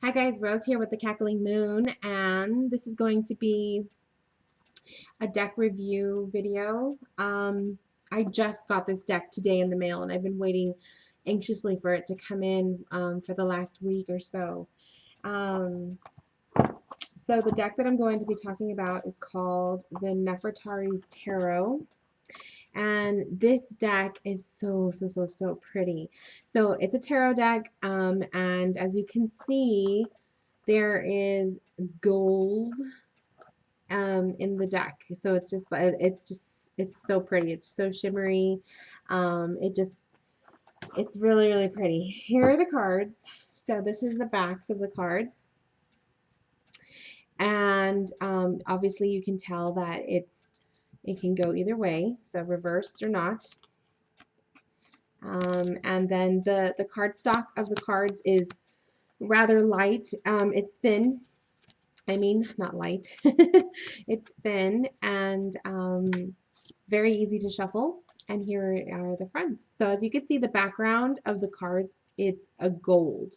Hi guys, Rose here with the Cackling Moon, and this is going to be a deck review video. I just got this deck today in the mail, and I've been waiting anxiously for it to come in for the last week or so. Um, so the deck that I'm going to be talking about is called the Nefertari's Tarot. And this deck is so pretty. So it's a tarot deck, and as you can see, there is gold in the deck. So it's so pretty. It's so shimmery. It's really pretty. Here are the cards. So this is the backs of the cards. And obviously you can tell that it can go either way, so reversed or not. And then the cardstock of the cards is rather light. It's thin. I mean, not light. It's thin and very easy to shuffle. And here are the fronts. So as you can see, the background of the cards, it's a gold.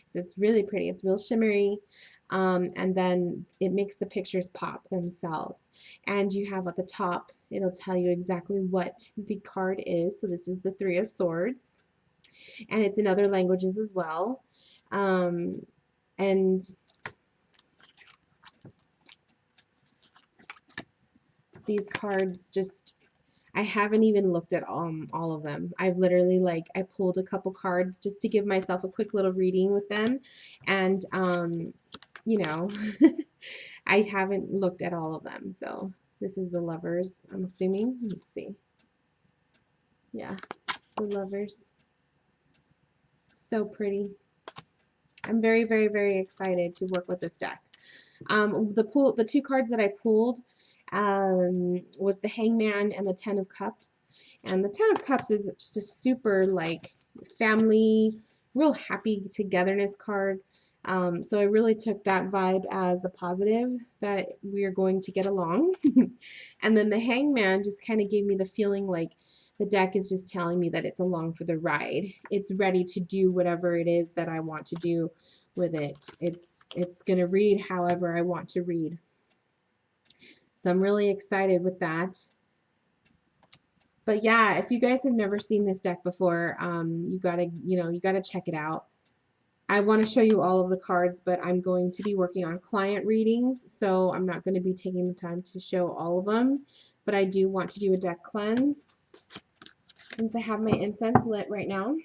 So it's really pretty. It's real shimmery. And then it makes the pictures pop themselves. And you have at the top, it'll tell you exactly what the card is. So this is the Three of Swords. And it's in other languages as well. And these cards just, I haven't even looked at all of them. I've literally I pulled a couple cards just to give myself a quick little reading with them. And, you know, I haven't looked at all of them. So this is the Lovers, I'm assuming. Let's see. Yeah, the Lovers. So pretty. I'm very excited to work with this deck. The two cards that I pulled was the Hangman and the Ten of Cups. And the Ten of Cups is just a super family, real happy togetherness card. So I really took that vibe as a positive that we are going to get along. And then the Hangman just kind of gave me the feeling like the deck is just telling me that it's along for the ride. It's ready to do whatever it is that I want to do with it. It's going to read however I want to read. So I'm really excited with that. But yeah, if you guys have never seen this deck before, you gotta check it out. I want to show you all of the cards, but I'm going to be working on client readings, so I'm not going to be taking the time to show all of them. But I do want to do a deck cleanse since I have my incense lit right now.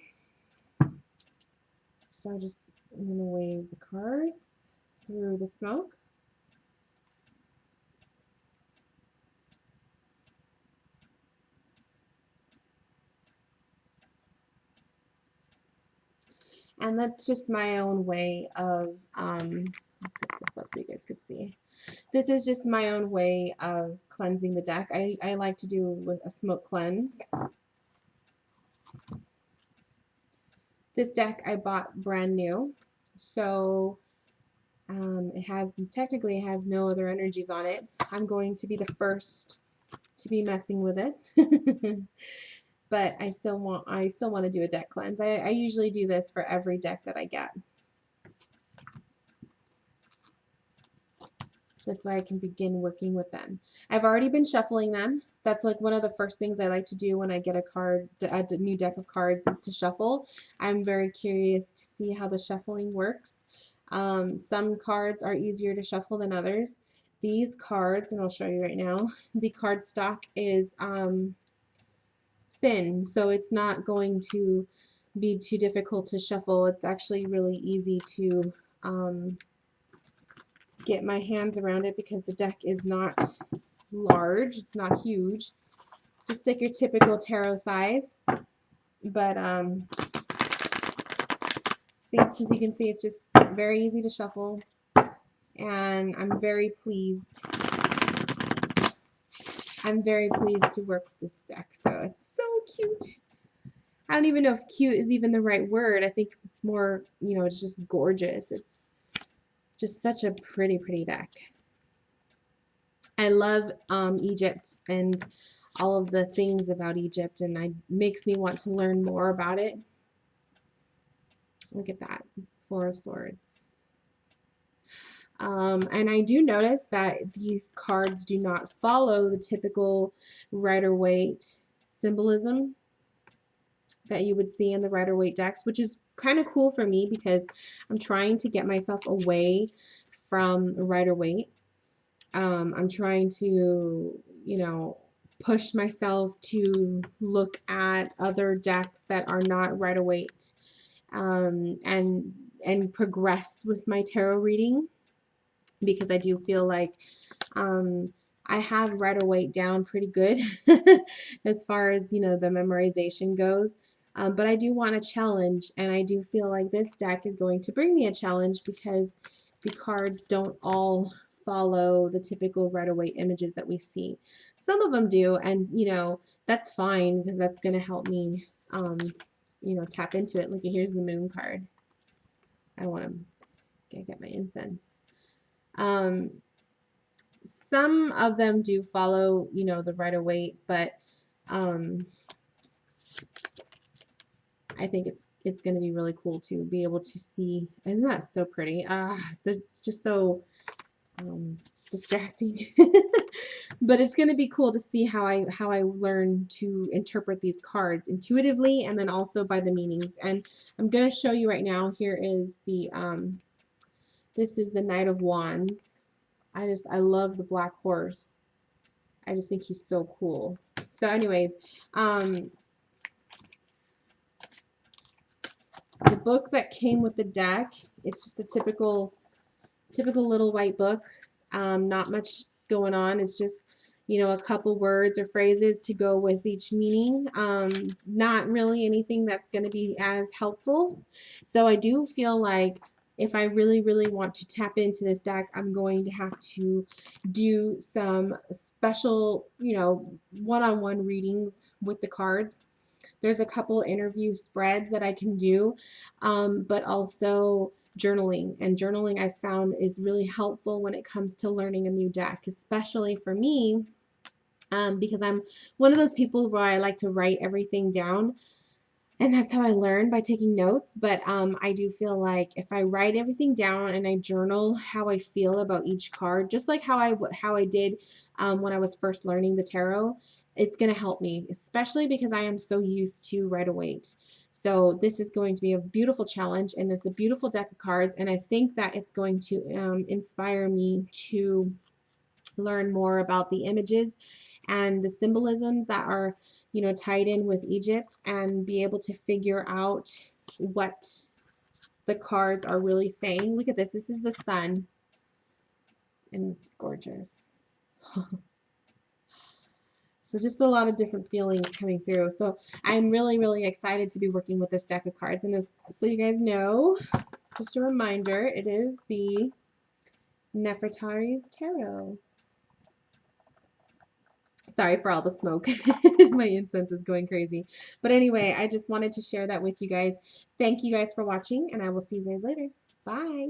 So I'm going to wave the cards through the smoke. And that's just my own way of, I'll put this up so you guys could see. This is just my own way of cleansing the deck. I like to do with a smoke cleanse. This deck I bought brand new, so technically it has no other energies on it. I'm going to be the first to be messing with it. But I still want to do a deck cleanse. I usually do this for every deck that I get. This way I can begin working with them. I've already been shuffling them. That's like one of the first things I like to do when I get a new deck of cards is to shuffle. I'm very curious to see how the shuffling works. Some cards are easier to shuffle than others. These cards, and I'll show you right now, the card stock is thin, so it's not going to be too difficult to shuffle. It's actually really easy to get my hands around it because the deck is not large. It's not huge. Just like your typical tarot size. But see, as you can see, it's just very easy to shuffle. And I'm very pleased. I'm very pleased to work with this deck. So it's so cute. I don't even know if cute is even the right word. I think it's more, it's just gorgeous. It's just such a pretty deck. I love Egypt and all of the things about Egypt, and it makes me want to learn more about it. Look at that, Four of Swords. And I do notice that these cards do not follow the typical Rider-Waite symbolism that you would see in the Rider-Waite decks, which is kind of cool for me because I'm trying to get myself away from Rider-Waite. I'm trying to, you know, push myself to look at other decks that are not Rider-Waite, and progress with my tarot reading, because I do feel like I have Rider-Waite down pretty good as far as, you know, the memorization goes. But I do want a challenge, and I do feel like this deck is going to bring me a challenge because the cards don't all follow the typical Rider-Waite images that we see. Some of them do, and, you know, that's fine because that's going to help me, you know, tap into it. Look, here's the moon card. I want to get my incense. Some of them do follow, you know, the Rider-Waite, but I think it's going to be really cool to be able to see. Isn't that so pretty? It's just so distracting. But it's going to be cool to see how I learn to interpret these cards intuitively and then also by the meanings. And I'm going to show you right now. Here is the this is the Knight of Wands. I love the black horse. I just think he's so cool. So anyways, the book that came with the deck, it's just a typical little white book. Not much going on. It's just, you know, a couple words or phrases to go with each meaning. Not really anything that's going to be as helpful. So I do feel like if I really, really want to tap into this deck, I'm going to have to do some special, you know, one-on-one readings with the cards. There's a couple interview spreads that I can do, but also journaling. And journaling I've found is really helpful when it comes to learning a new deck, especially for me, because I'm one of those people where I like to write everything down. And that's how I learn, by taking notes. But I do feel like if I write everything down and I journal how I feel about each card, just like how I did when I was first learning the tarot, it's going to help me, especially because I am so used to Rider-Waite. So this is going to be a beautiful challenge, and it's a beautiful deck of cards. And I think that it's going to inspire me to learn more about the images and the symbolisms that are, you know, tied in with Egypt, and be able to figure out what the cards are really saying. Look at this. This is the sun, and it's gorgeous. So just a lot of different feelings coming through. So I'm really, really excited to be working with this deck of cards. And this, so you guys know, just a reminder, it is the Nefertari's Tarot. Sorry for all the smoke. My incense is going crazy. But anyway, I just wanted to share that with you guys. Thank you guys for watching, and I will see you guys later. Bye.